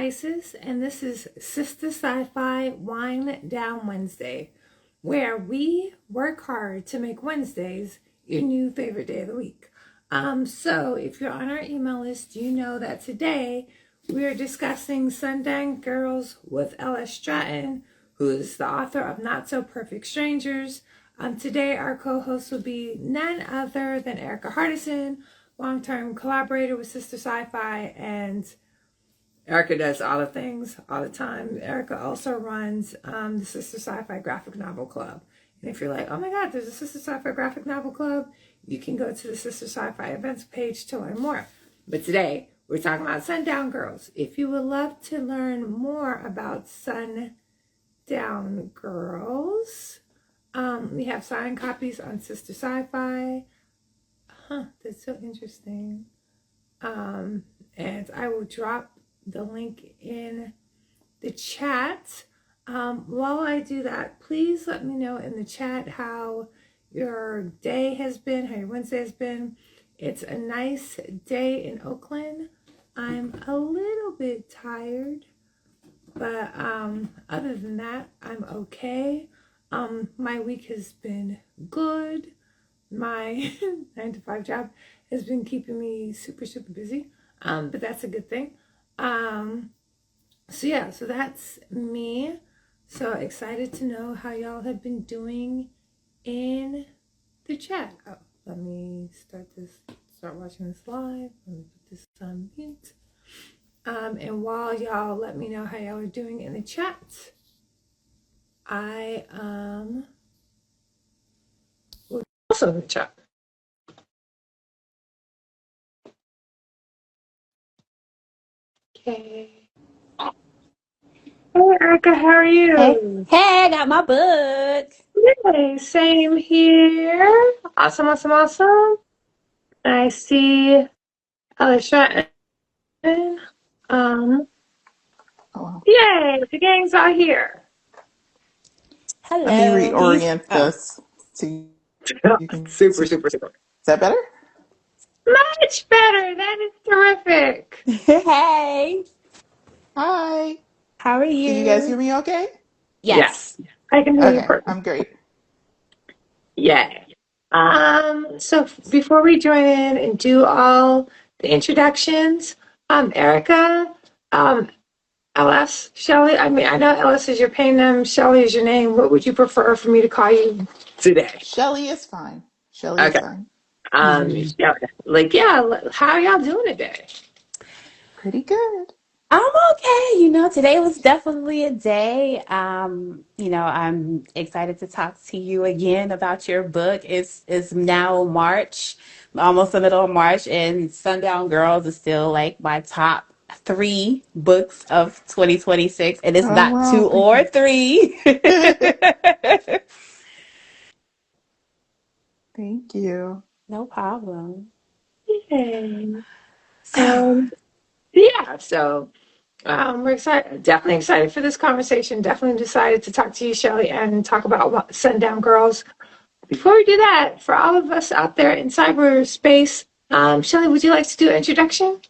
Isis, and this is Sistah Sci-Fi Wind Down Wednesday, where we work hard to make Wednesdays your new favorite day of the week. So if you're on our email list, you know that today we are discussing Sundown Girls with L.S Stratton, who is the author of Not So Perfect Strangers. Today our co-host will be none other than Erika Hardison, long-term collaborator with Sistah Sci-Fi, and Erika does all the things all the time. Erika also runs the Sistah Sci-Fi Graphic Novel Club. And if you're like, oh my God, there's a Sistah Sci-Fi Graphic Novel Club, you can go to the Sistah Sci-Fi events page to learn more. But today, we're talking about Sundown Girls. If you would love to learn more about Sundown Girls, we have signed copies on Sistah Sci-Fi. That's so interesting. And I will drop the link in the chat. While I do that, please let me know in the chat how your day has been, how your Wednesday has been. It's a nice day in Oakland. I'm a little bit tired, but other than that, I'm okay. My week has been good. My 9-to-5 job has been keeping me super, super busy, but that's a good thing. So that's me. So excited to know how y'all have been doing in the chat. Oh, let me start watching this live. Let me put this on mute. And while y'all let me know how y'all are doing in the chat, I will also in the chat. Okay. Hey Erika, how are you? Hey, I got my book. Yay, same here. Awesome. I see L.S Stratton. Yay, the gang's all here. Hello. Let me reorient this so you can Super. Is that better? Much better. That is terrific. Hey, Hi. how are Can you guys you? hear me okay? Yes. Yes, I can hear you Okay, perfectly. I'm great. Yay. So before we join in and do all the introductions, Erika, LS, Shelly, I mean, I know LS is your pen name, Shelly is your name. What would you prefer for me to call you today? Shelly is fine. Shelly is Okay. fine. How are y'all doing today? Pretty good. I'm okay. Today was definitely a day. I'm excited to talk to you again about your book. It's now March, almost the middle of March, and Sundown Girls is still like my top three books of 2026, and it's Oh, not wow. two Thank or you. three. Thank you. No problem. Yay. So, We're definitely excited for this conversation. Definitely decided to talk to you, Shelly, and talk about Sundown Girls. Before we do that, for all of us out there in cyberspace, Shelly, would you like to do an introduction?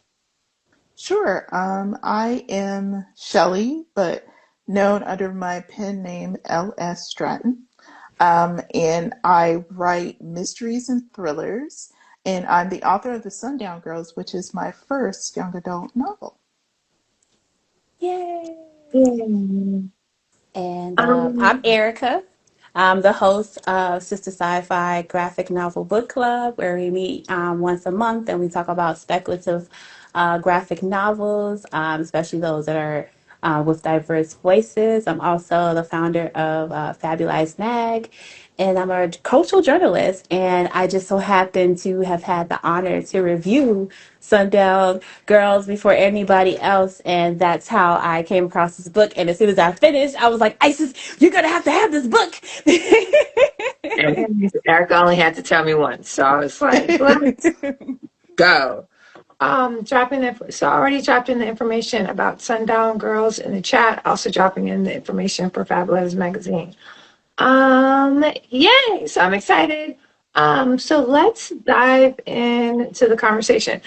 Sure. I am Shelly, but known under my pen name L.S Stratton. And I write mysteries and thrillers. And I'm the author of The Sundown Girls, which is my first young adult novel. yay. Mm. And I'm Um, Erica. I'm the host of Sistah Sci-Fi Graphic Novel Book Club, where we meet once a month and we talk about speculative graphic novels, especially those that are with diverse voices. I'm also the founder of Fabulous Mag, and I'm a cultural journalist. And I just so happen to have had the honor to review Sundown Girls before anybody else, and that's how I came across this book. And as soon as I finished, I was like, Isis, you're gonna have to have this book. and Erica only had to tell me once, so I was like, let's go. So I already dropped in the information about Sundown Girls in the chat, also dropping in the information for Fabulous Magazine. Yay! So I'm excited. So let's dive into the conversation.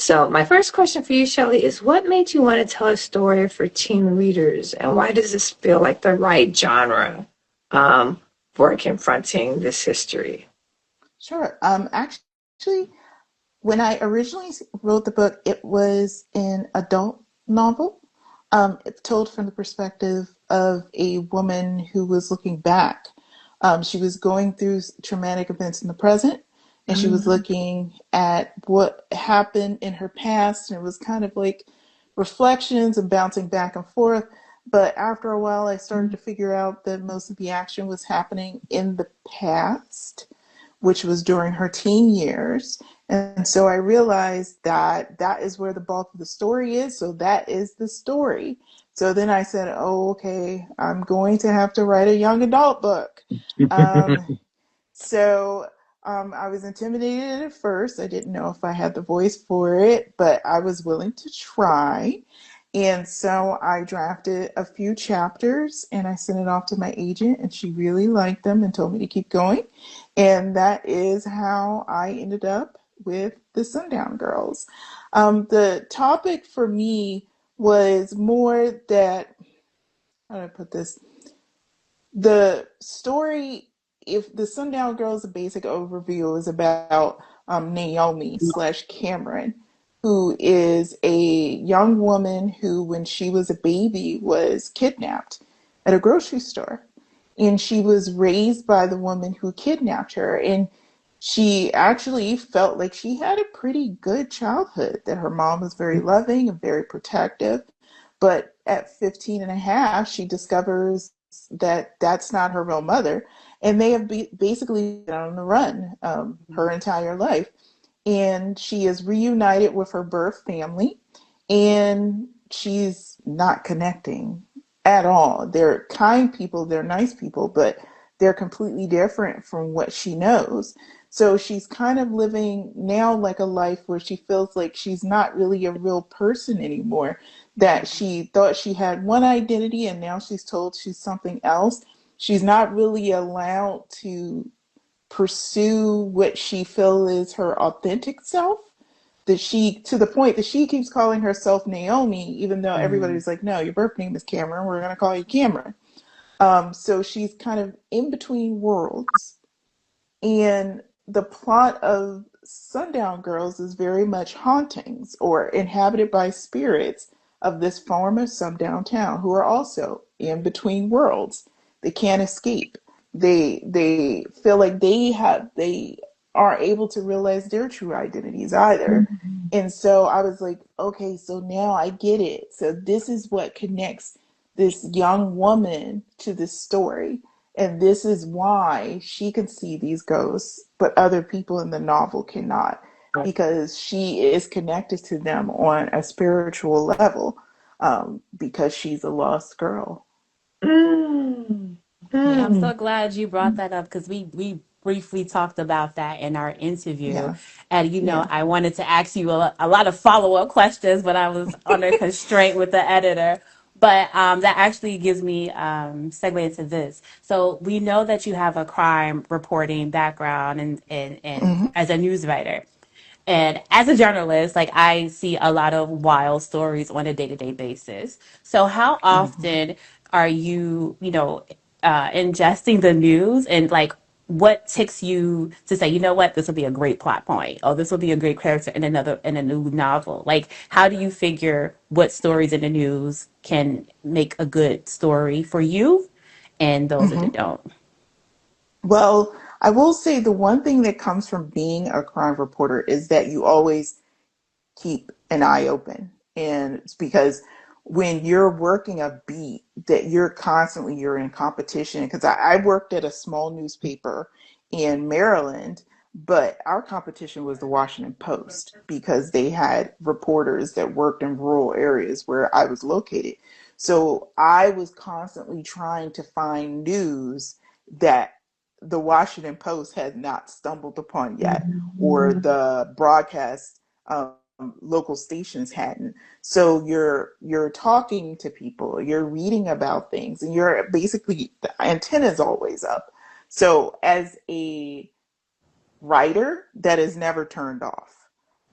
So my first question for you, Shelley, is what made you want to tell a story for teen readers, and why does this feel like the right genre um, for confronting this history? Sure. Actually, when I originally wrote the book, it was an adult novel. It's told from the perspective of a woman who was looking back. She was going through traumatic events in the present, and she was Mm-hmm. looking at what happened in her past, and it was kind of like reflections and bouncing back and forth. But after a while, I started to figure out that most of the action was happening in the past, which was during her teen years. And so I realized that that is where the bulk of the story is. So that is the story. So then I said, oh, okay, I'm going to have to write a young adult book. Um, so I was intimidated at first. I didn't know if I had the voice for it, but I was willing to try. And so I drafted a few chapters and I sent it off to my agent, and she really liked them and told me to keep going. And that is how I ended up with the Sundown Girls. The topic for me was more that, how do I put this? The story, if the Sundown Girls, a basic overview is about Naomi slash Cameron, who is a young woman who, when she was a baby, was kidnapped at a grocery store. And she was raised by the woman who kidnapped her. And she actually felt like she had a pretty good childhood, that her mom was very loving and very protective. But at 15 and a half, she discovers that that's not her real mother. And they have basically been on the run her entire life. And she is reunited with her birth family, and she's not connecting at all. They're kind people, they're nice people, but they're completely different from what she knows. So she's kind of living now like a life where she feels like she's not really a real person anymore, that she thought she had one identity and now she's told she's something else. She's not really allowed to pursue what she feels is her authentic self, that she, to the point that she keeps calling herself Naomi, even though everybody's like, no, your birth name is Cameron, we're going to call you Cameron. So she's kind of in between worlds. And the plot of Sundown Girls is very much hauntings or inhabited by spirits of this former Sundown Town who are also in between worlds. They can't escape. They feel like they aren't able to realize their true identities either. And so I was like, okay, so now I get it. So this is what connects this young woman to this story, and this is why she can see these ghosts, but other people in the novel cannot, because she is connected to them on a spiritual level, because she's a lost girl. Mm. Yeah, I'm Mm. so glad you brought that up because we briefly talked about that in our interview. Yeah, And, yeah. I wanted to ask you a lot of follow-up questions, but I was under constraint with the editor. But that actually gives me segue into this. So we know that you have a crime reporting background and Hmm. as a news writer. And as a journalist, like I see a lot of wild stories on a day-to-day basis. So how Hmm. often are you, ingesting the news and like what ticks you to say, you know what, this will be a great plot point, or this will be a great character in a new novel? Like, how do you figure what stories in the news can make a good story for you and those that Hmm. don't? Well, I will say the one thing that comes from being a crime reporter is that you always keep an eye open. And it's because when you're working a beat, that you're in competition. Because I worked at a small newspaper in Maryland, but our competition was the Washington Post because they had reporters that worked in rural areas where I was located. So I was constantly trying to find news that the Washington Post had not stumbled upon yet, or the broadcast local stations hadn't. So you're talking to people, you're reading about things, and you're basically, the antenna's always up. So as a writer, that is never turned off.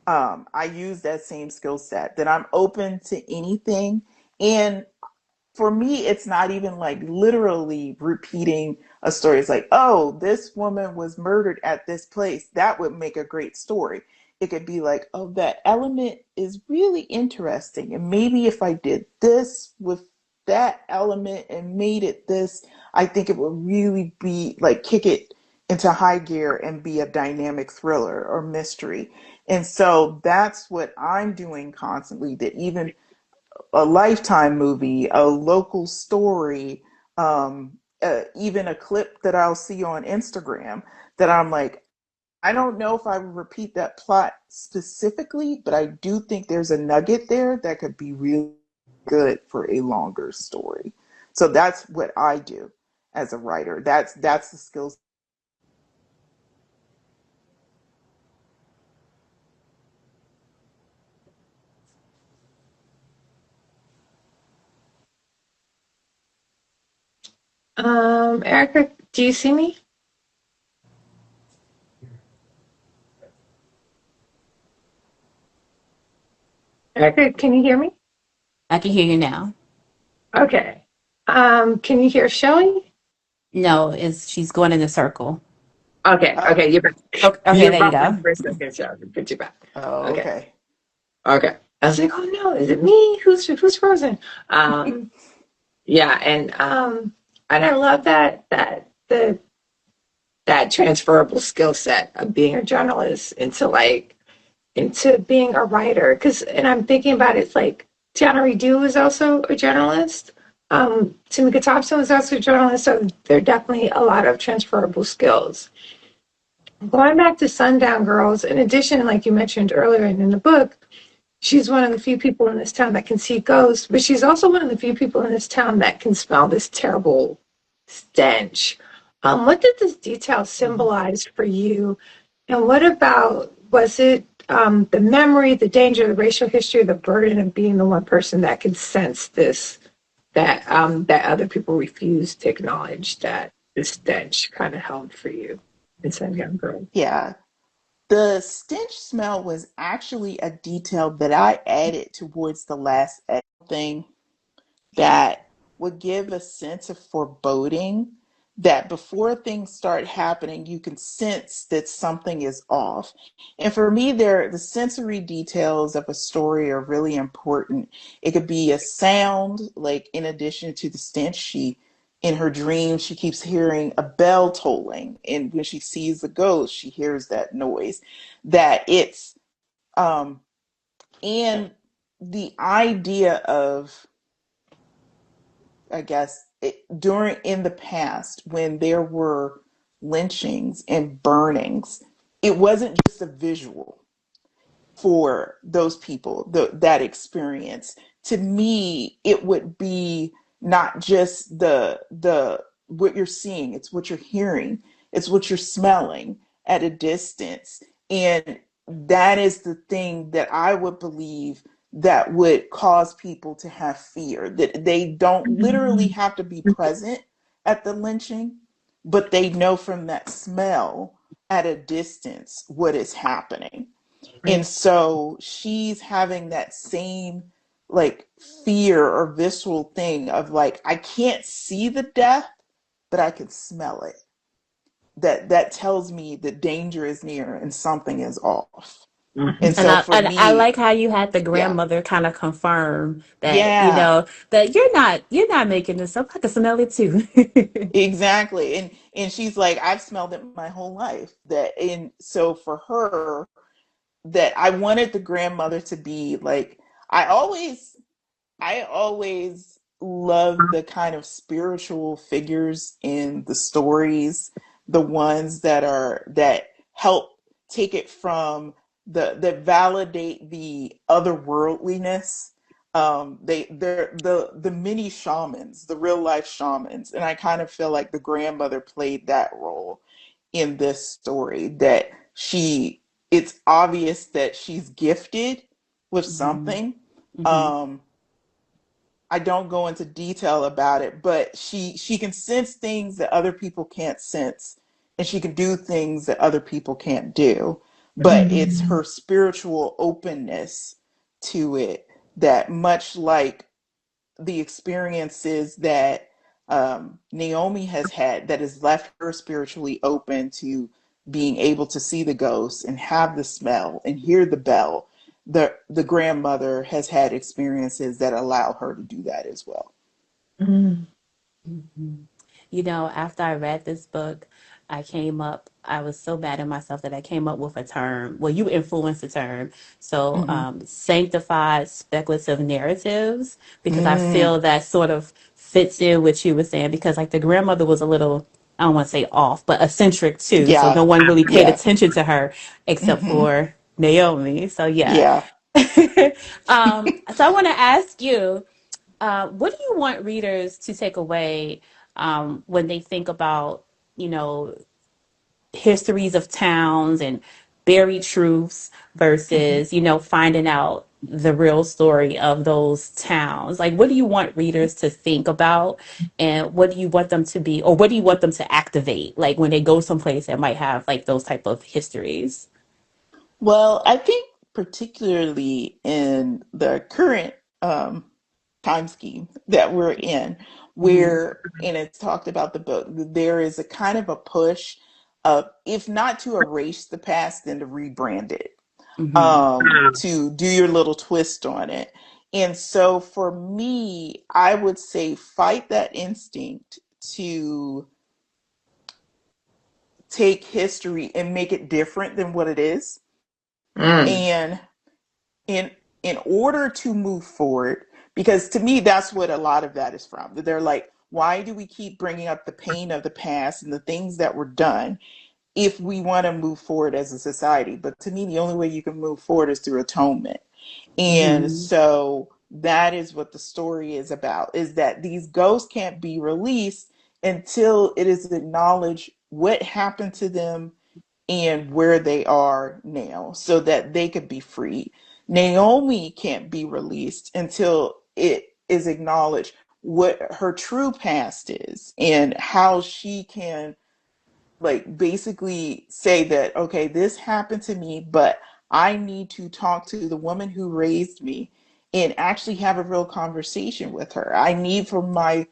I use that same skill set, that I'm open to anything. And for me, it's not even like literally repeating a story. It's like, oh, this woman was murdered at this place. That would make a great story. It could be like, oh, that element is really interesting. And maybe if I did this with that element and made it this, I think it would really be like kick it into high gear and be a dynamic thriller or mystery. And so that's what I'm doing constantly, that even a Lifetime movie, a local story, even a clip that I'll see on Instagram, that I'm like, I don't know if I would repeat that plot specifically, but I do think there's a nugget there that could be really good for a longer story. So that's what I do as a writer. That's the skills. Erika, do you see me? Erika, can you hear me? I can hear you now. Okay. Can you hear Shelly? No, it's she's going in a circle. Okay, Oh, okay, you're back. Okay, okay, You're there you buffering go. for a second, so get you back. oh, Okay, okay. okay. I was like, oh no, is it me? Who's frozen? Um, yeah, and I love that transferable skill set of being a journalist into being a writer. Because, and I'm thinking about it, it's like Tiana Redu is also a journalist. Tamika Thompson was also a journalist, so there are definitely a lot of transferable skills. Going back to Sundown Girls, in addition, like you mentioned earlier in the book, she's one of the few people in this town that can see ghosts, but she's also one of the few people in this town that can smell this terrible stench. What did this detail symbolize for you? And what about, was it the memory, the danger, the racial history, the burden of being the one person that could sense this, that other people refuse to acknowledge, that the stench kind of held for you in some young girl? Yeah. The stench smell was actually a detail that I added towards the last thing that would give a sense of foreboding, that before things start happening, you can sense that something is off. And for me, there the sensory details of a story are really important. It could be a sound, like in addition to the stench, she in her dream she keeps hearing a bell tolling, and when she sees the ghost, she hears that noise. That it's um and the idea of, I guess, during in the past when there were lynchings and burnings, it wasn't just a visual for those people, that experience. To me, it would be not just the what you're seeing, it's what you're hearing, it's what you're smelling at a distance. And that is the thing that I would believe that would cause people to have fear, that they don't literally have to be present at the lynching, but they know from that smell at a distance what is happening. And Right. so she's having that same like fear or visceral thing of like, I can't see the death, but I can smell it. That tells me that danger is near and something is off. And And so I for and I me, like how you had the yeah, grandmother kind of confirm that, yeah, that you're not making this up. I can smell it too. exactly. And she's like, I've smelled it my whole life. That and so for her, that I wanted the grandmother to be like, I always I always love the kind of spiritual figures in the stories, the ones that help take it from that validate the otherworldliness. They're the mini shamans, the real life shamans, and I kind of feel like the grandmother played that role in this story. That it's obvious that she's gifted with hmm something. hmm Um, I don't go into detail about it, but she can sense things that other people can't sense, and she can do things that other people can't do. but it's her spiritual openness to it that, much like the experiences that Naomi has had, that has left her spiritually open to being able to see the ghosts and have the smell and hear the bell. The grandmother has had experiences that allow her to do that as well. Mm. Mhm. You know, after I read this book, I was so bad at myself that I came up with a term. Well, you influenced the term. So, Mm-hmm. sanctified speculative narratives, because I Mm, feel that sort of fits in what you were saying, because like the grandmother was a little, I don't want to say off, but eccentric too. So yeah, no one really paid yeah. attention to her except Mm-hmm. for Naomi. So yeah. Yeah. So I want to ask you, what do you want readers to take away when they think about, you know, histories of towns and buried truths Mm-hmm. versus, you know, finding out the real story of those towns? Like, what do you want readers to think about, and what do you want them to be, or what do you want them to activate, like when they go someplace that might have like those type of histories? Well, I think particularly in the current um, time scheme that we're in, Hmm. where, and it's talked about the book, there is a kind of a push of, if not to erase the past, then to rebrand it, Hmm. to do your little twist on it. And so for me, I would say fight that instinct to take history and make it different than what it is. Mm. And in order to move forward, because to me that's what a lot of that is from. They're like, why do we keep bringing up the pain of the past and the things that were done if we want to move forward as a society? But to me, the only way you can move forward is through atonement. And Hmm. so that is what the story is about, is that these ghosts can't be released until it is acknowledged what happened to them and where they are now, so that they could be free. Naomi can't be released until it is acknowledged what her true past is and how she can, like, basically say that, okay, this happened to me, but I need to talk to the woman who raised me and actually have a real conversation with her. I need for my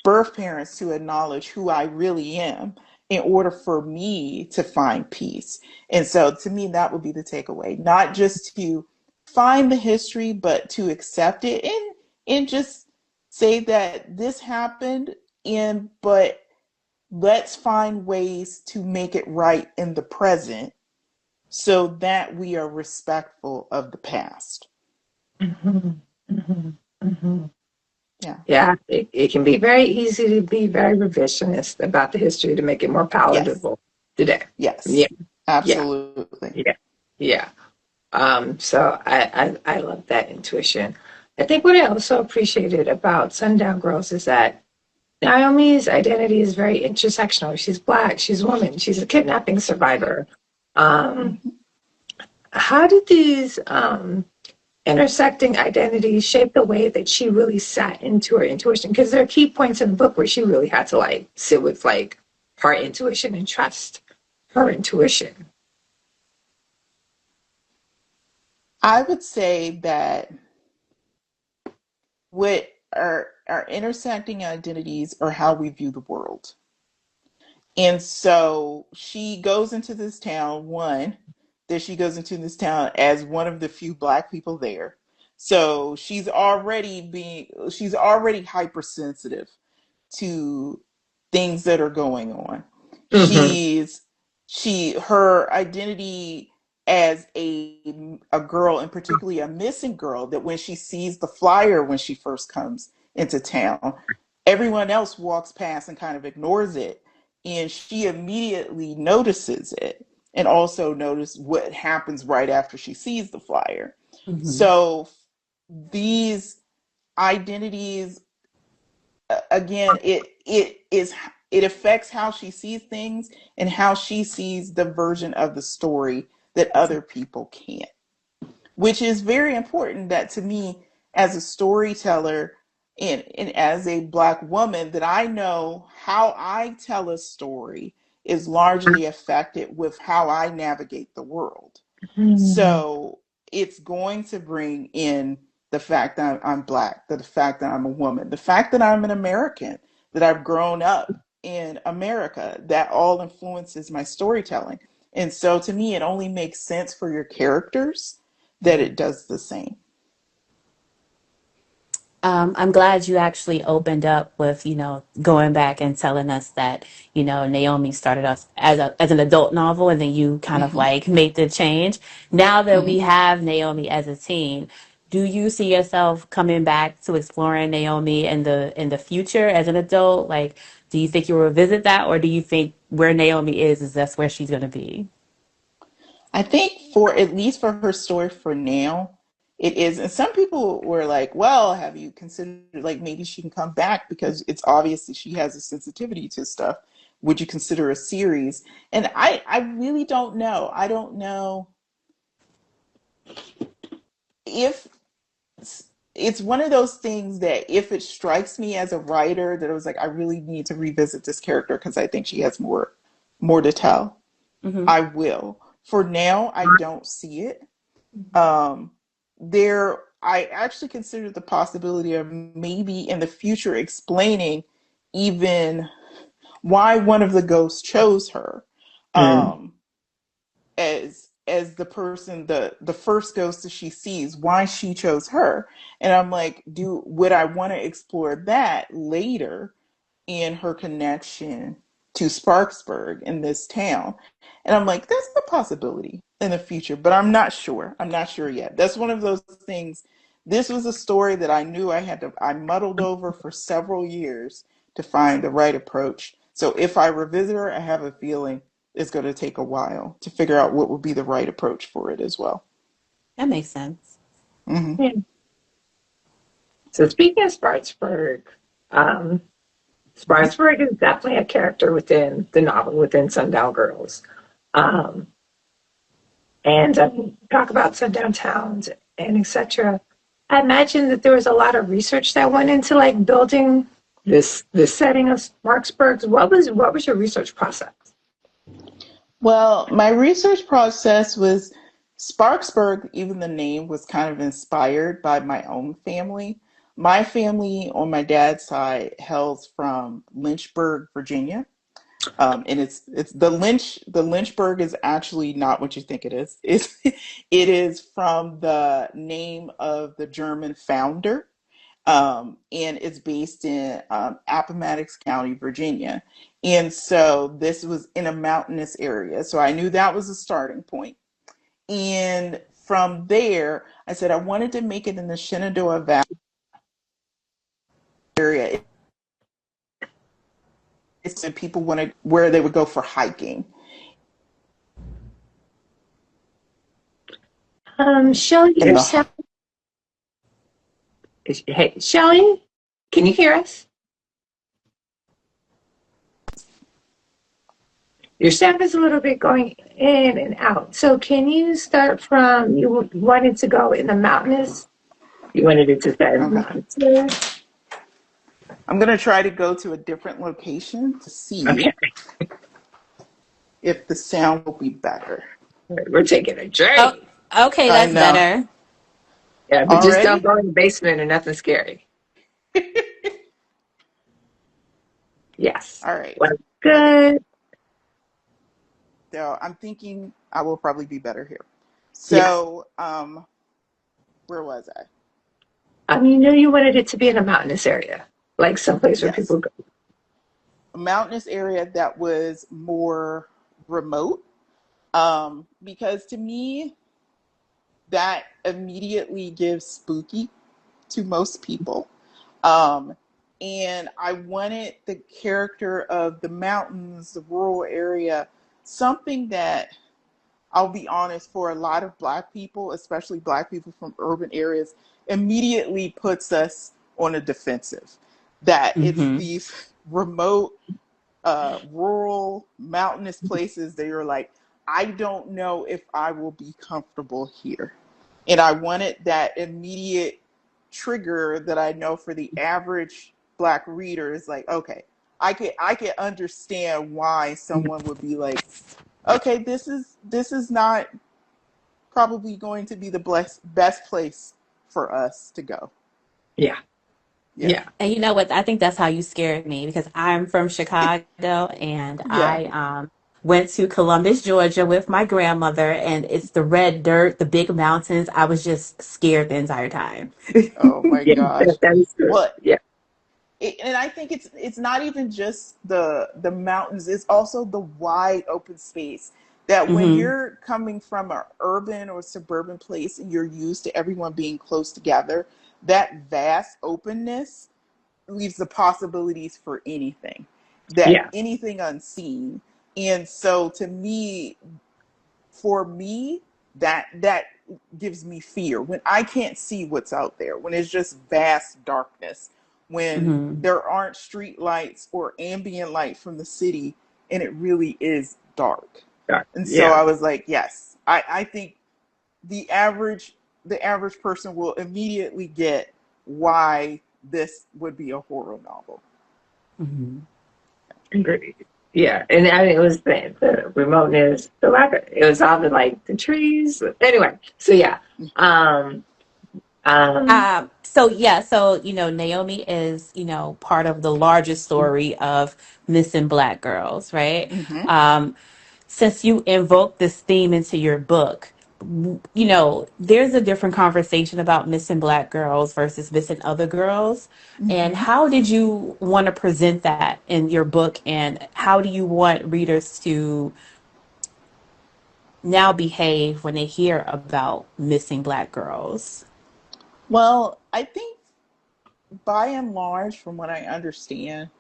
birth parents to acknowledge who I really am in order for me to find peace. And so to me, that would be the takeaway, not just to find the history, but to accept it and just say that this happened, and but let's find ways to make it right in the present so that we are respectful of the past. Mhm. Mhm. Mhm. Yeah. Yeah, it can be very easy to be very revisionist about the history to make it more Yes. palatable today. Yeah, Yes. yeah, Absolutely. yeah, yeah. So I love that intuition. I think what I also appreciated about Sundown Girls is that Naomi's identity is very intersectional. She's Black, she's a woman, she's a kidnapping survivor. Um, Mhm. how did these intersecting identities shape the way that she really sat into her intuition? Because there are key points in the book where she really had to like sit with like her intuition and trust her intuition. I would say that what our intersecting identities are how we view the world. And so she goes into this town, one, that she goes into this town as one of the few Black people there. So she's already hypersensitive to things that are going on. Mm-hmm. Her identity as a girl, and particularly a missing girl, that when she sees the flyer when she first comes into town, everyone else walks past and kind of ignores it, and she immediately notices it, and also notice what happens right after she sees the flyer. Hmm. So these identities, again, it affects how she sees things and how she sees the version of the story that other people can't, which is very important, that to me, as a storyteller, and as a Black woman, that I know how I tell a story is largely affected with how I navigate the world. Mm. So it's going to bring in the fact that I'm Black, the fact that I'm a woman, the fact that I'm an American, that I've grown up in America, that all influences my storytelling. And so to me, it only makes sense for your characters that it does the same. I'm glad you actually opened up with, going back and telling us that, Naomi started us as an adult novel and then you kind of Hmm. like made the change. Now that we Hmm. have Naomi as a teen, do you see yourself coming back to exploring Naomi in the future as an adult? Like, do you think you'll revisit that, or do you think where Naomi is that's where she's gonna be? I think for at least for her story for now, it is. And some people were like, well, have you considered like maybe she can come back because it's obvious that she has a sensitivity to stuff. Would you consider a series? And I really don't know. I don't know if it's one of those things that if it strikes me as a writer that it was like, I really need to revisit this character because I think she has more to tell. Hmm. I will. For now, I don't see it. Um, I actually considered the possibility of maybe in the future explaining even why one of the ghosts chose her Mm. um, as the person, the first ghost that she sees, why she chose her. And I'm like, would I want to explore that later in her connection to Sparksburg in this town? And I'm like, that's a possibility in the future, but I'm not sure. I'm not sure yet. That's one of those things. This was a story that I knew I muddled over for several years to find the right approach. So if I revisit her, I have a feeling it's going to take a while to figure out what would be the right approach for it as well. That makes sense. Hmm. Yeah. So speaking of Sparksburg, um, Sparksburg is definitely a character within the novel, within Sundown Girls. Um, and talk about Sundown Towns and etc. I imagine that there was a lot of research that went into like building this setting of Sparksburg. What was your research process? Well, my research process was Sparksburg, even the name was kind of inspired by my own family. My family on my dad's side hails from Lynchburg, Virginia. And it's the Lynchburg is actually not what you think it is. It is from the name of the German founder, and it's based in Appomattox County, Virginia. And so this was in a mountainous area. So I knew that was a starting point. And from there, I said I wanted to make it in the Shenandoah Valley area. It's that people wanted where they would go for hiking. Shelly, And your the sound. Hey, Shelly, can you hear us? Your sound is a little bit going in and out. So can you start from you wanted to go in the mountainous? You wanted it to start in the okay. mountainous? I'm gonna try to go to a different location to see Okay, if the sound will be better. we're taking a Oh, journey. okay, I that's know. better. Yeah, but just don't Already? go in the basement or nothing scary. Yes. All right. Well, Okay. good. So I'm thinking I will probably be better here. Yes. So, where was I? You knew you wanted it to be in a mountainous area, like someplace where Yes. people go. A mountainous area that was more remote. Because to me, that immediately gives spooky to most people. Um, and I wanted the character of the mountains, the rural area, something that I'll be honest, for a lot of Black people, especially Black people from urban areas, immediately puts us on a defensive. That it's Hmm. these remote, rural, mountainous places that you're like, I don't know if I will be comfortable here. And I wanted that immediate trigger that I know for the average Black reader is like, okay, I could understand why someone would be like, okay, this is not probably going to be the best place for us to go. Yeah. Yeah. Yeah. And you know what? I think that's how you scared me because I'm from Chicago and Yeah. I went to Columbus, Georgia with my grandmother, and it's the red dirt, the big mountains. I was just scared the entire time. Oh my Yeah. gosh. That is true. Well, Yeah. and I think it's not even just the mountains, it's also the wide open space that when Hmm. you're coming from an urban or suburban place and you're used to everyone being close together, that vast openness leaves the possibilities for anything, that Yeah. anything unseen. And so to me, for me, that gives me fear when I can't see what's out there, when it's just vast darkness, when Hmm. there aren't street lights or ambient light from the city, and it really is dark. And so Yeah. I was like, yes, I think the average the average person will immediately get why this would be a horror novel. Hmm. Agreed. Yeah. And I mean, it was the remoteness, the lack of, it was all the like the trees. Anyway. So yeah. Um, um, So yeah, so Naomi is part of the larger story of missing Black girls, right? Mm-hmm. Um, since you invoked this theme into your book, there's a different conversation about missing Black girls versus missing other girls. And Mm-hmm. how did you want to present that in your book? And how do you want readers to now behave when they hear about missing Black girls? Well, I think by and large, from what I understand,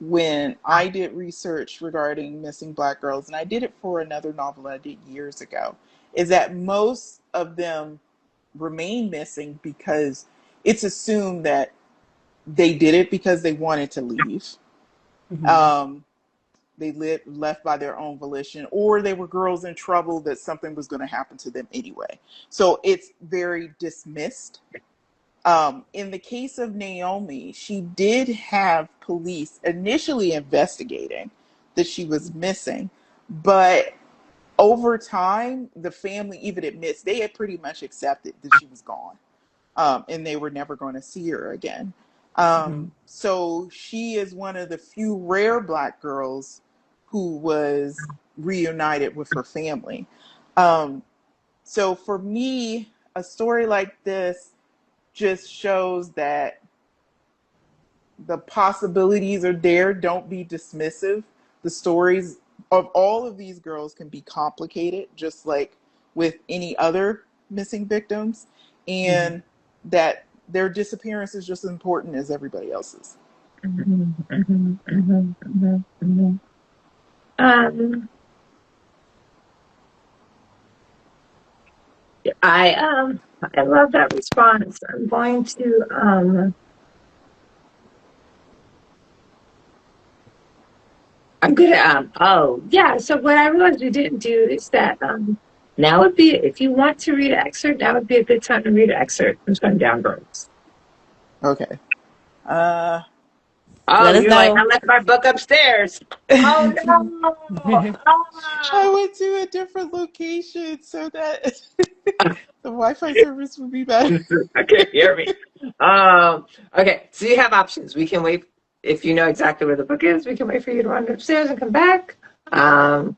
when I did research regarding missing Black girls, and I did it for another novel I did years ago, is that most of them remain missing because it's assumed that they did it because they wanted to leave. Hmm. Um, they left by their own volition, or they were girls in trouble that something was going to happen to them anyway. So it's very dismissed. In the case of Naomi, she did have police initially investigating that she was missing, but over time, the family even admits they had pretty much accepted that she was gone, and they were never going to see her again. Hmm. So she is one of the few rare Black girls who was reunited with her family. Um, so for me, a story like this just shows that the possibilities are there. Don't be dismissive. The stories of all of these girls can be complicated, just like with any other missing victims, Hmm. and that their disappearance is just as important as everybody else's. mhm, mhm, mhm, mhm, mhm. Um, I love that response. I'm gonna oh yeah, so what I realized we didn't do is that now would be if you want to read an excerpt, now would be a good time to read an excerpt from Sundown Girls. Okay. Uh, Oh, Let us you're like, I know. left my book upstairs. Oh no. I Ah. went to a different location so that the Wi-Fi service would be better. I can't hear me. Okay, so you have options. We can wait if you know exactly where the book is, we can wait for you to run upstairs and come back. Um,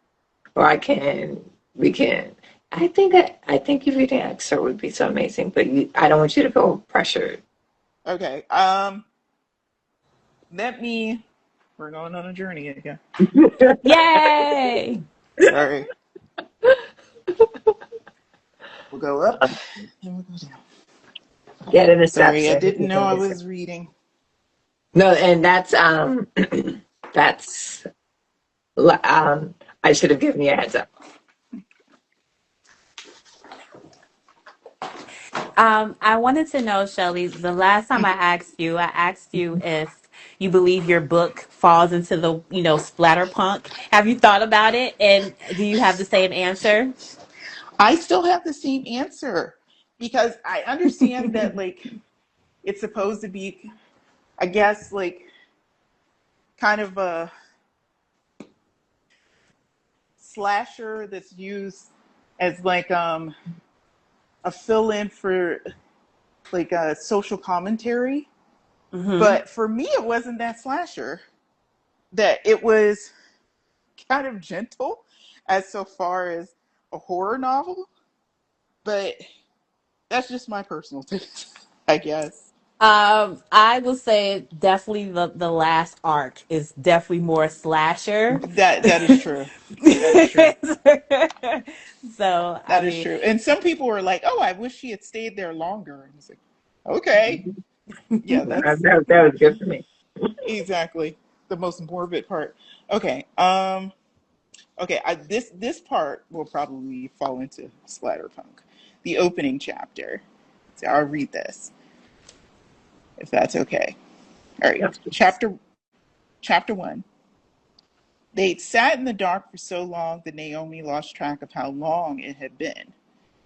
or we can. I think you reading an excerpt would be so amazing, but I don't want you to feel pressured. Okay. Let me. We're going on a journey again. Yay! Sorry. We'll go up and we'll go down. Get in the steps. Sorry, I didn't know I was reading. No, and that's I should have given you a heads up. I wanted to know, Shelley, the last time I asked you if you believe your book falls into the, splatterpunk. Have you thought about it? And do you have the same answer? I still have the same answer because I understand that like it's supposed to be, I guess, like kind of a slasher that's used as like a fill-in for like a social commentary. Mm-hmm. But for me, it wasn't that slasher. That it was kind of gentle as so far as a horror novel. But that's just my personal taste, I guess. I would say definitely the last arc is definitely more slasher. That is true. That is true. So I That is mean, true. And some people were like, "Oh, I wish she had stayed there longer." And I was like, "Okay, yeah, that's That was good for me. exactly the most morbid part." Okay, okay. This part will probably fall into splatterpunk. The opening chapter. So I'll read this if that's okay. All right, Yes. chapter one. They'd sat in the dark for so long that Naomi lost track of how long it had been.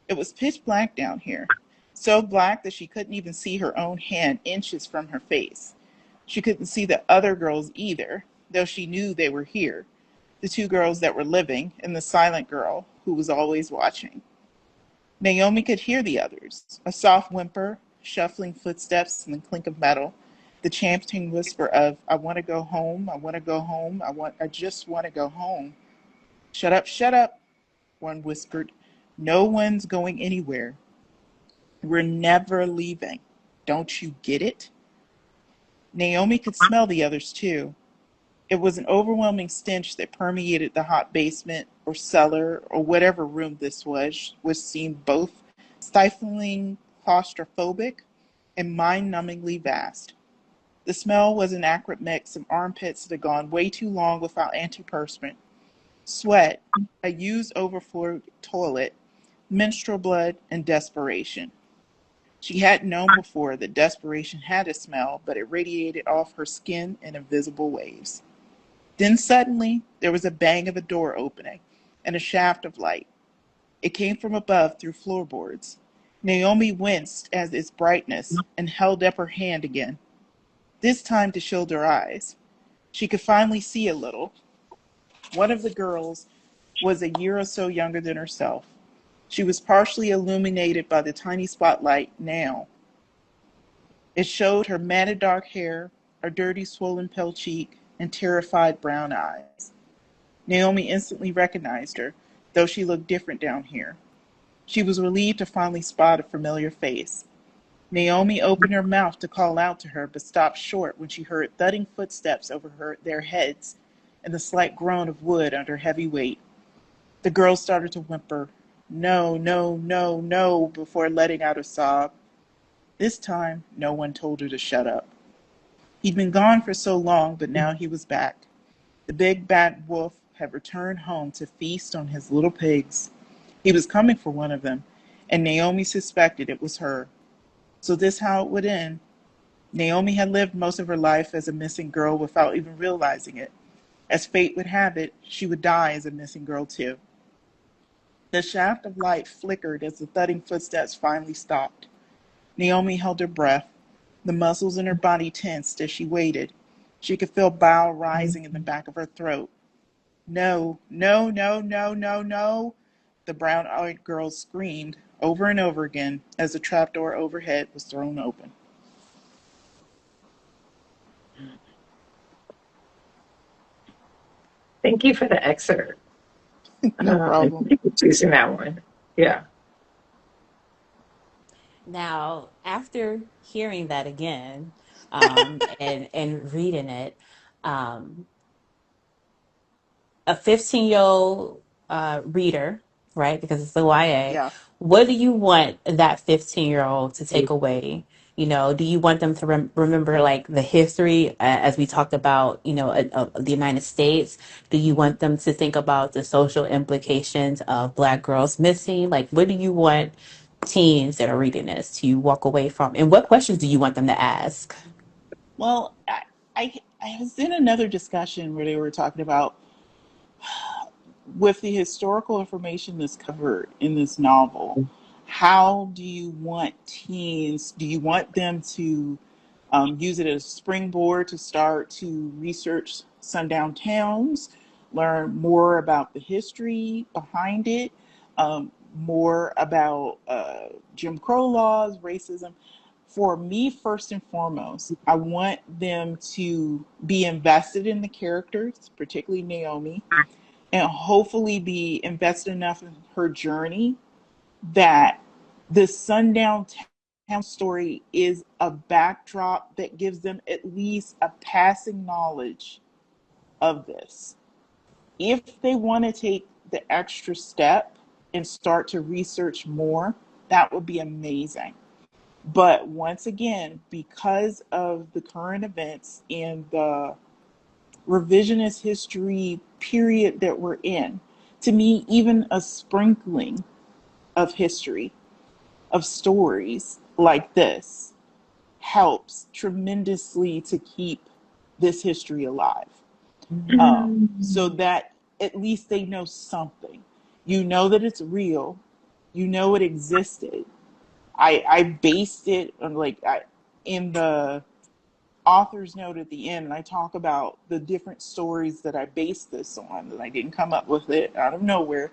It was pitch black down here, so black that she couldn't even see her own hand inches from her face. She couldn't see the other girls either, though she knew they were here. The two girls that were living, and the silent girl who was always watching. Naomi could hear the others, a soft whimper, shuffling footsteps, and the clink of metal, the chanting whisper of, I want to go home, I want to go home, I just want to go home. Shut up, one whispered. No one's going anywhere. We're never leaving. Don't you get it? Naomi could smell the others too. It was an overwhelming stench that permeated the hot basement or cellar or whatever room this was, which seemed both stifling, claustrophobic, and mind-numbingly vast. The smell was an acrid mix of armpits that had gone way too long without antiperspirant, sweat, a used overflow toilet, menstrual blood, and desperation. She hadn't known before that desperation had a smell, but it radiated off her skin in invisible waves. Then suddenly, there was a bang of a door opening and a shaft of light. It came from above through floorboards. Naomi winced at its brightness and held up her hand again, this time to shield her eyes. She could finally see a little. One of the girls was a year or so younger than herself. She was partially illuminated by the tiny spotlight now. It showed her matted dark hair, a dirty swollen pale cheek, and terrified brown eyes. Naomi instantly recognized her, though she looked different down here. She was relieved to finally spot a familiar face. Naomi opened her mouth to call out to her, but stopped short when she heard thudding footsteps over their heads and the slight groan of wood under heavy weight. The girl started to whimper, no, no, no, no, before letting out a sob. This time, no one told her to shut up. He'd been gone for so long, but now he was back. The big bad wolf had returned home to feast on his little pigs. He was coming for one of them, and Naomi suspected it was her. So this how it would end. Naomi had lived most of her life as a missing girl without even realizing it. As fate would have it, she would die as a missing girl too. The shaft of light flickered as the thudding footsteps finally stopped. Naomi held her breath. The muscles in her body tensed as she waited. She could feel bile rising in the back of her throat. No, no, no, no, no, no, the brown-eyed girl screamed over and over again as the trapdoor overhead was thrown open. Thank you for the excerpt. No And problem. thank you for choosing that one. Yeah. now after hearing that again, and reading it, um, a 15-year-old reader, right? Because it's the YA. Yeah. What do you want that 15-year-old to take away? You know, do you want them to remember like the history, as we talked about, you know, of the United States? Do you want them to think about the social implications of Black girls missing? Like, what do you want teens that are reading this to walk away from? And what questions do you want them to ask? Well, I was in another discussion where they were talking about with the historical information that's covered in this novel, how do you want teens, do you want them to use it as a springboard to start to research sundown towns, learn more about the history behind it? more about Jim Crow laws, racism. For me, first and foremost, I want them to be invested in the characters, particularly Naomi, and hopefully be invested enough in her journey that the Sundown Town story is a backdrop that gives them at least a passing knowledge of this. If they want to take the extra step and start to research more, that would be amazing. But once again, because of the current events and the revisionist history period that we're in, to me, even a sprinkling of history, of stories like this, helps tremendously to keep this history alive. So that at least they know something. You know that it's real. You know it existed. I based it on in the author's note at the end, and I talk about the different stories that I based this on, that I didn't come up with it out of nowhere.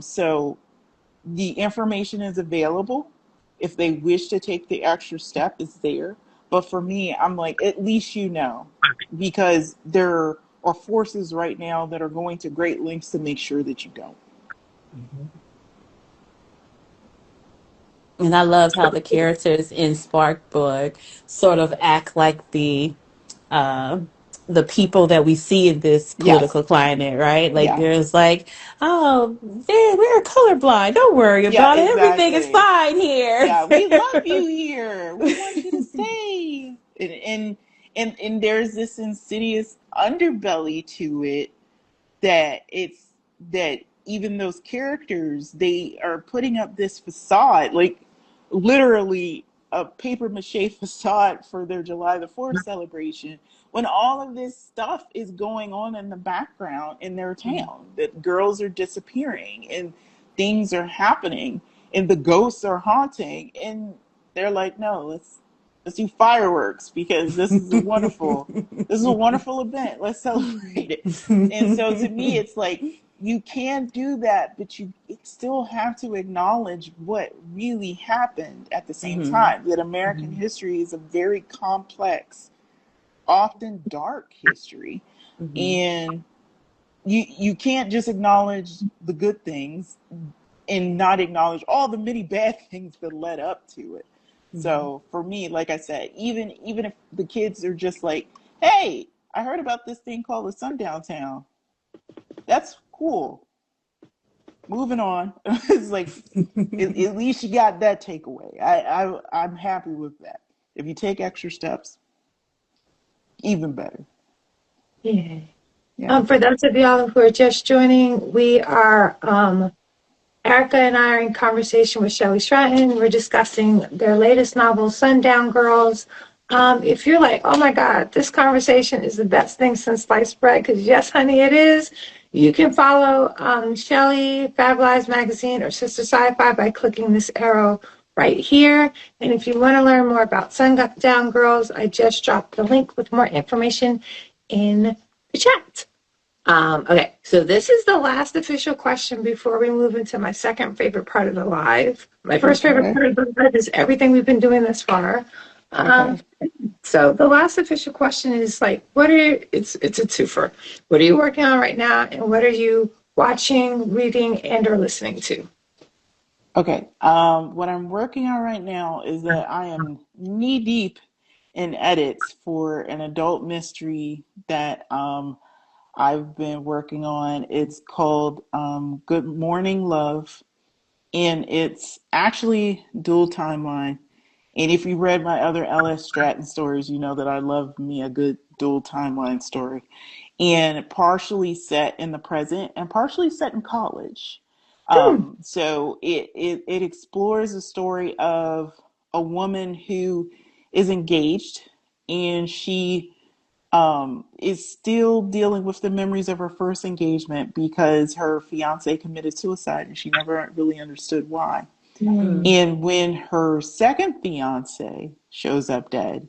So the information is available. If they wish to take the extra step, it's there. But for me, I'm like, at least you know, because there are forces right now that are going to great lengths to make sure that you don't. And I love how the characters in Sparksburg sort of act like uh, the people that we see in this Yes. political climate, right? Like Yeah. there's like, oh, we're colorblind. Don't worry Yeah, about it. Everything is exactly. fine here. Yeah, we love you here. We want you to stay. And there's this insidious underbelly to it, that it's that even those characters, they are putting up this facade, like literally a paper mache facade for their July the 4th celebration, when all of this stuff is going on in the background in their town, that girls are disappearing and things are happening and the ghosts are haunting, and they're like, no, let's do fireworks because this is a wonderful event. Let's celebrate it. And so to me, it's like, you can do that, but you still have to acknowledge what really happened at the same Mhm. time. That American history is a very complex, often dark history. Mhm. And you can't just acknowledge the good things and not acknowledge all the many bad things that led up to it. Mhm. So for me, like I said, even if the kids are just like, hey, I heard about this thing called the Sundown Town. That's cool. Moving on. It's like, at least you got that takeaway. I'm happy with that. If you take extra steps, even better. Yeah. Yeah. For those of y'all who are just joining, we are Erika and I are in conversation with L.S Stratton. We're discussing their latest novel, Sundown Girls. If you're like, oh my God, this conversation is the best thing since sliced bread, because yes, honey, it is. You can follow Shelley, Fab Lives Magazine, or Sistah Sci-Fi by clicking this arrow right here. And if you want to learn more about Sundown Girls, I just dropped the link with more information in the chat. Okay, so this is the last official question before we move into my second favorite part of the live. My first favorite Okay. part of the live is everything we've been doing thus far. Um, Okay. so the last official question is like, what are you, it's a twofer. What are you working on right now, and what are you watching, reading, and or listening to? Okay. What I'm working on right now is that I am knee deep in edits for an adult mystery that I've been working on. It's called Good Morning Love, and it's actually dual timeline. And if you read my other L.S Stratton stories, you know that I love me a good dual timeline story. And partially set in the present and partially set in college. Hmm. So it explores the story of a woman who is engaged, and she is still dealing with the memories of her first engagement because her fiance committed suicide and she never really understood why. Mm. And when her second fiance shows up dead,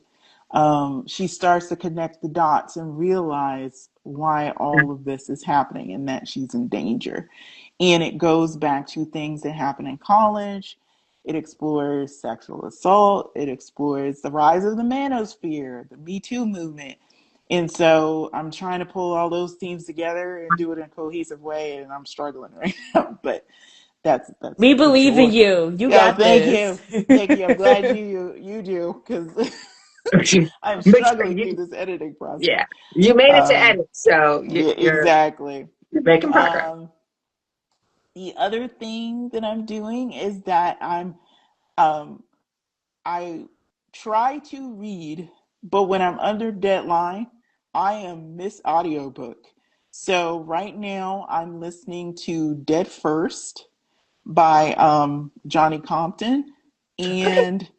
she starts to connect the dots and realize why all of this is happening and that she's in danger. And it goes back to things that happen in college. It explores sexual assault. It explores the rise of the manosphere, the Me Too movement. And so I'm trying to pull all those themes together and do it in a cohesive way, and I'm struggling right now. But that's We the believe in joy. you. You Yeah, got thank this. you, thank you. I'm glad you do, because I'm But struggling through you, this editing process. yeah, you made it to Um, edit, so yeah, exactly. you're making progress. Um, the other thing that I'm doing is that um, I try to read, but when I'm under deadline, I am miss audiobook. So right now I'm listening to Dead First by Johnny Compton, Okay. and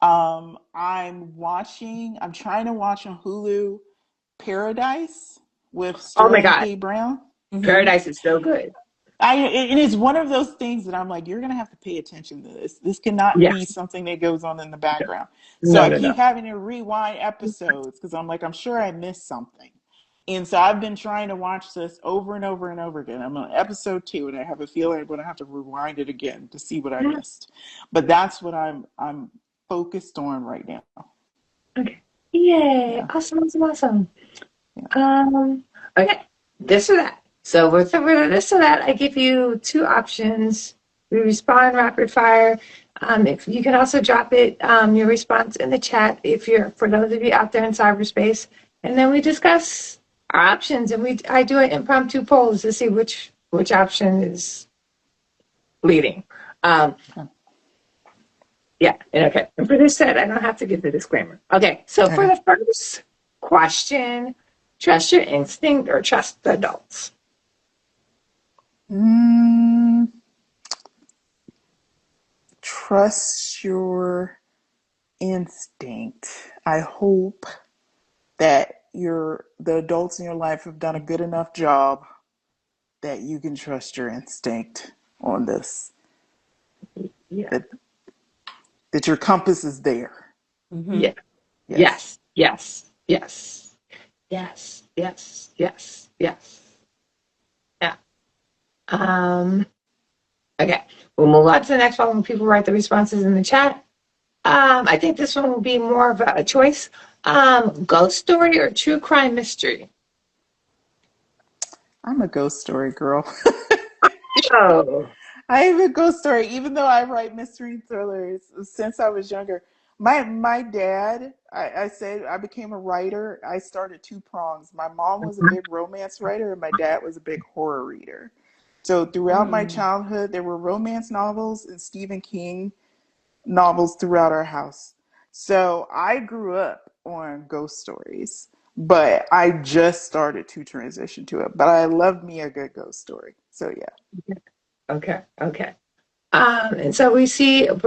I'm trying to watch on Hulu Paradise with Oh my Sterling God, K. Brown. Hmm. Paradise is so good. It is one of those things that I'm like, you're gonna have to pay attention to this. This cannot be Yes. something that goes on in the background. So No, I no, keep no. having to rewind episodes because I'm like, I'm sure I missed something. And so I've been trying to watch this over and over and over again. I'm on episode 2, and I have a feeling I'm going to have to rewind it again to see what I Yeah. missed. But that's what I'm focused on right now. Okay. Yay. Yeah, Awesome, awesome, awesome. yeah. Um, okay. This or that. So with this or that, I give you two options. We respond rapid fire. If you can also drop it, your response in the chat if you're for those of you out there in cyberspace, and then we discuss our options and I do an impromptu polls to see which option is leading. Um, yeah, and okay. And for this set, I don't have to give the disclaimer. Okay, so for Okay. the first question, trust your instinct or trust the adults? Mm, trust your instinct. I hope that the adults in your life have done a good enough job that you can trust your instinct on this. Yeah. That that your compass is there. Hmm. Yeah. Yes. Yes. Yes. Yes. Yes. Yes. Yes. Yes. Yeah. Um, okay. We'll move on to the next one when people write the responses in the chat. I think this one will be more of a choice. Ghost story or true crime mystery? I'm a ghost story girl. Oh. I have a ghost story, even though I write mystery thrillers since I was younger. My dad, I said I became a writer. I started two prongs. My mom was a big romance writer, and my dad was a big horror reader. So throughout my Mm. childhood, there were romance novels and Stephen King novels throughout our house. So I grew up on ghost stories, but I just started to transition to it. But I love me a good ghost story. So yeah. Okay. Okay. And so we're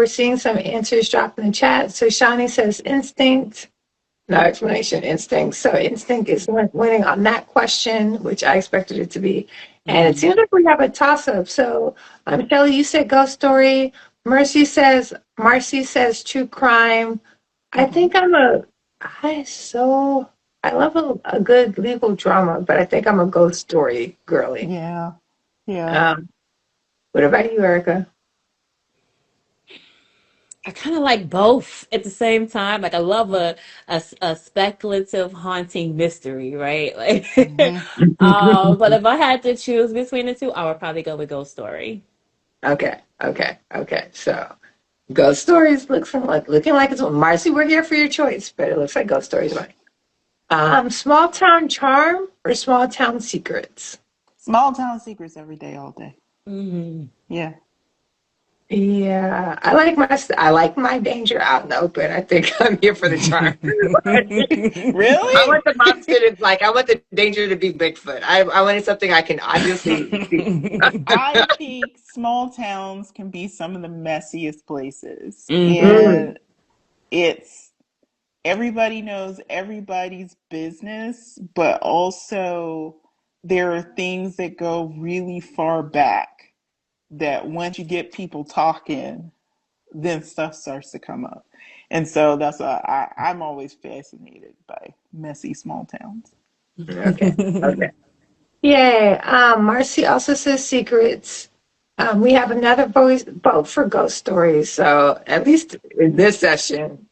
seeing some answers drop in the chat. So Shani says instinct, no explanation, instinct. So instinct is winning on that question, which I expected it to be. And it Hmm. seems like we have a toss up. So Kelly, you said ghost story. Marcy says true crime. I Mm-hmm. think I love a good legal drama, but I think I'm a ghost story girly. Yeah. Yeah. Um, what about you, Erica? I kind of like both at the same time. Like I love a speculative haunting mystery, right? Like, Mm-hmm. but if I had to choose between the two, I would probably go with Ghost Story. Okay, okay, okay. So ghost stories looking like it's Marcy. We're here for your choice, but it looks like ghost stories. Right. Small town charm or small town secrets? Small town secrets every day, all day. Hmm. Yeah. Yeah, I like my danger out in the open. I think I'm here for the charm. I Really? want the monster to I want the danger to be Bigfoot. I wanted something I can obviously see. I think small towns can be some of the messiest places. Hmm. Mm, And it's everybody knows everybody's business, but also there are things that go really far back that once you get people talking, then stuff starts to come up. And so that's why I'm always fascinated by messy small towns. okay, okay. Yay. Marcy also says secrets. We have another vote for ghost stories. So at least in this session,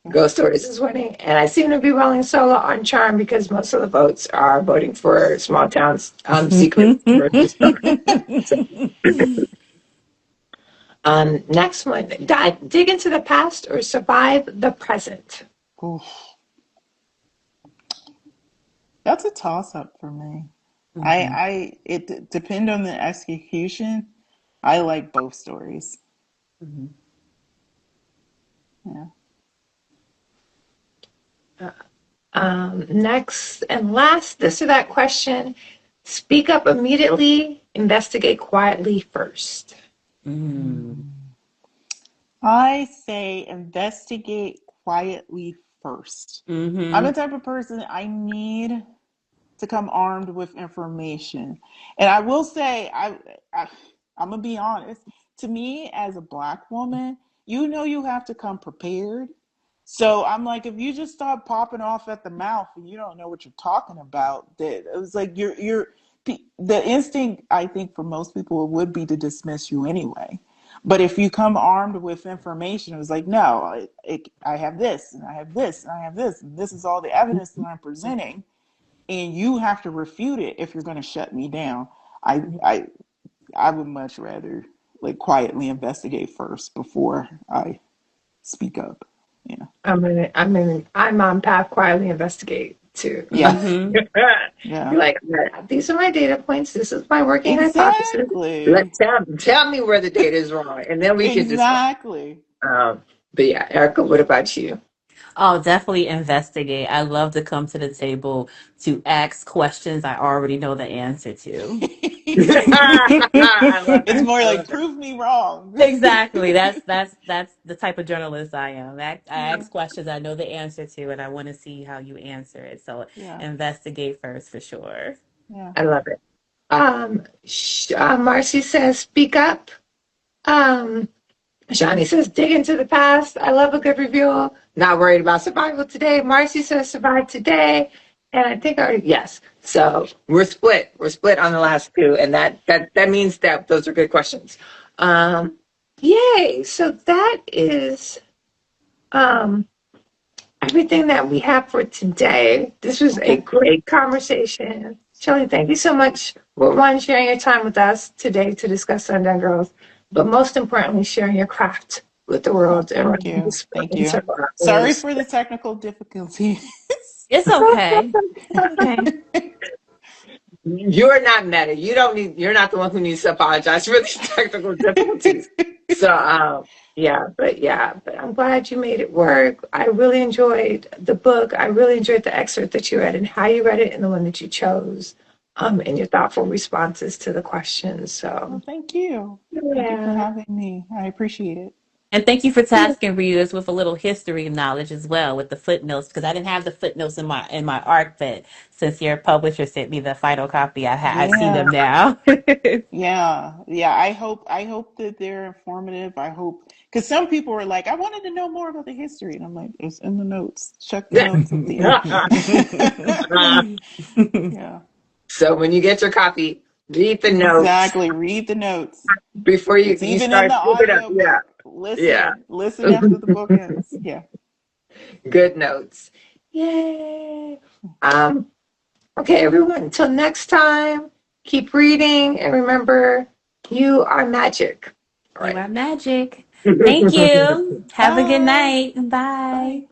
ghost stories is winning. And I seem to be rolling solo on charm because most of the votes are voting for small towns secrets versus next one. Dig into the past or survive the present. Oof. That's a toss-up for me. It depend on the execution. I like both stories. Yeah. Next and last, this or that question. Speak up immediately, investigate quietly first. I say investigate quietly first. I'm the type of person I need to come armed with information. And I will say, I'm gonna be honest. To me, as a Black woman, you have to come prepared. So I'm like, if you just start popping off at the mouth and you don't know what you're talking about, that it was like the instinct I think for most people would be to dismiss you anyway. But if you come armed with information, it was like, no, I have this and I have this and I have this and this is all the evidence that I'm presenting, and you have to refute it if you're going to shut me down. I I would much rather like quietly investigate first before I speak up. Yeah. I'm on path quietly investigate too. Yeah. Be Yeah. like, these are my data points. This is my working hypothesis. Exactly. Tell me where the data is wrong, and then we can decide. Exactly. But yeah, Erica, what about you? Oh, definitely investigate. I love to come to the table to ask questions I already know the answer to. I love It's it. more I like love it. prove me wrong. Exactly. That's the type of journalist I am. I Yeah. ask questions I know the answer to, and I want to see how you answer it. So Yeah. investigate first for sure. Yeah. I love it. Marcy says, speak up. Um, Johnny says, dig into the past. I love a good review. Not worried about survival today. Marcy says, survive today. And I think yes. So we're split. We're split on the last two. And that means that those are good questions. Yay. So that is everything that we have for today. This was a Okay. great conversation. Shelley, thank you so much for one, sharing your time with us today to discuss Sundown Girls, but most importantly, sharing your craft with the Oh, world and thank running you. this Thank in you. several Sorry hours. for the technical difficulties. It's okay. It's okay. You're not meta. You're not the one who needs to apologize for these technical difficulties. So, but I'm glad you made it work. I really enjoyed the book. I really enjoyed the excerpt that you read and how you read it and the one that you chose, and your thoughtful responses to the questions. Well, So, thank you. Thank you for yeah. having me. I appreciate it. And thank you for tasking readers with a little history knowledge as well with the footnotes because I didn't have the footnotes in my arc, but since your publisher sent me the final copy, I see them Yeah. now. Yeah. Yeah. I hope that they're informative. I hope because some people were like, I wanted to know more about the history. And I'm like, it's in the notes. Check the notes at the end. Yeah. So when you get your copy, read the notes Exactly. Read the notes. before It's you even in start the scooping up. Yeah, audiobook. yeah. Listen. Listen after the book ends. Yeah. Good notes. Yay. Um, okay, everyone, until next time, keep reading and remember, you are magic. All You right. are magic. Thank you. Have a good Bye. night. Bye. Bye.